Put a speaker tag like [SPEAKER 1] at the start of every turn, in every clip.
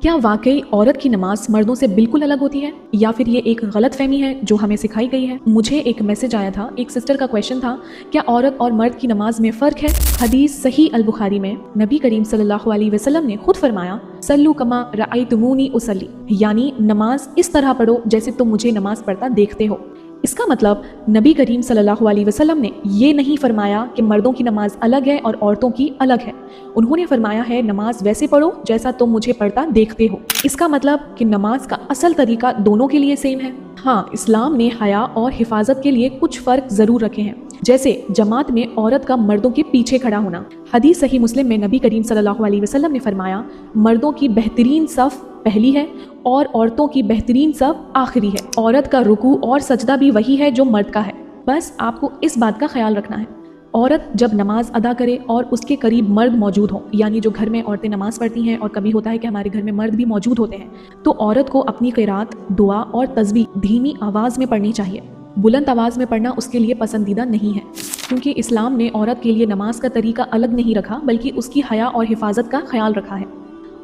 [SPEAKER 1] کیا واقعی عورت کی نماز مردوں سے بالکل الگ ہوتی ہے یا پھر یہ ایک غلط فہمی ہے جو ہمیں سکھائی گئی ہے؟ مجھے ایک میسج آیا تھا، ایک سسٹر کا کویشچن تھا، کیا عورت اور مرد کی نماز میں فرق ہے؟ حدیث صحیح البخاری میں نبی کریم صلی اللہ علیہ وسلم نے خود فرمایا، صلو کما رأیتمونی اصلی، یعنی نماز اس طرح پڑھو جیسے تم مجھے نماز پڑھتا دیکھتے ہو۔ اس کا مطلب نبی کریم صلی اللہ علیہ وسلم نے یہ نہیں فرمایا کہ مردوں کی نماز الگ ہے اور عورتوں کی الگ ہے، انہوں نے فرمایا ہے نماز ویسے پڑھو جیسا تم مجھے پڑھتا دیکھتے ہو۔ اس کا مطلب کہ نماز کا اصل طریقہ دونوں کے لیے سیم ہے۔ ہاں، اسلام نے حیا اور حفاظت کے لیے کچھ فرق ضرور رکھے ہیں، جیسے جماعت میں عورت کا مردوں کے پیچھے کھڑا ہونا۔ حدیث صحیح مسلم میں نبی کریم صلی اللہ علیہ وسلم نے فرمایا، مردوں کی بہترین صف پہلی ہے اور عورتوں کی بہترین صف آخری ہے۔ عورت کا رکوع اور سجدہ بھی وہی ہے جو مرد کا ہے، بس آپ کو اس بات کا خیال رکھنا ہے، عورت جب نماز ادا کرے اور اس کے قریب مرد موجود ہوں، یعنی جو گھر میں عورتیں نماز پڑھتی ہیں اور کبھی ہوتا ہے کہ ہمارے گھر میں مرد بھی موجود ہوتے ہیں، تو عورت کو اپنی قرات، دعا اور تسبیح دھیمی آواز میں پڑھنی چاہیے۔ بلند آواز میں پڑھنا اس کے لیے پسندیدہ نہیں ہے، کیونکہ اسلام نے عورت کے لیے نماز کا طریقہ الگ نہیں رکھا بلکہ اس کی حیا اور حفاظت کا خیال رکھا ہے۔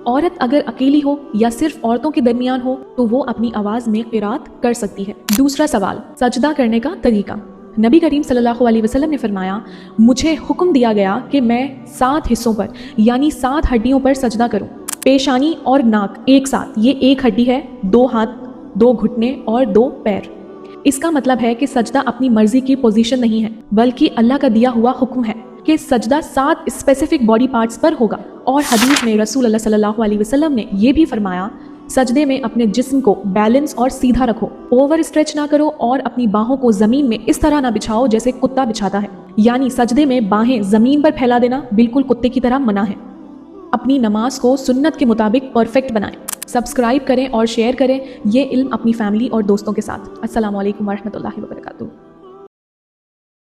[SPEAKER 1] عورت اگر اکیلی ہو یا صرف عورتوں کے درمیان ہو تو وہ اپنی آواز میں قرات کر سکتی ہے۔ دوسرا سوال، سجدہ کرنے کا طریقہ۔ نبی کریم صلی اللہ علیہ وسلم نے فرمایا، مجھے حکم دیا گیا کہ میں 7 حصوں پر یعنی 7 ہڈیوں پر سجدہ کروں، پیشانی اور ناک ایک ساتھ، یہ ایک ہڈی ہے، 2 ہاتھ، 2 گھٹنے اور 2 پیر۔ اس کا مطلب ہے کہ سجدہ اپنی مرضی کی پوزیشن نہیں ہے بلکہ اللہ کا دیا ہوا حکم ہے کہ سجدہ 7 اسپیسیفک باڈی پارٹس پر ہوگا۔ اور حدیث میں رسول اللہ صلی اللہ علیہ وسلم نے یہ بھی فرمایا، سجدے میں اپنے جسم کو بیلنس اور سیدھا رکھو، اوور اسٹریچ نہ کرو اور اپنی باہوں کو زمین میں اس طرح نہ بچھاؤ جیسے کتا بچھاتا ہے، یعنی سجدے میں باہیں زمین پر پھیلا دینا بالکل کتے کی طرح منع ہے۔ اپنی نماز کو سنت کے مطابق پرفیکٹ بنائیں۔ سبسکرائب کریں اور شیئر کریں یہ علم اپنی فیملی اور دوستوں کے ساتھ۔ السلام علیکم ورحمۃ اللہ وبرکاتہ۔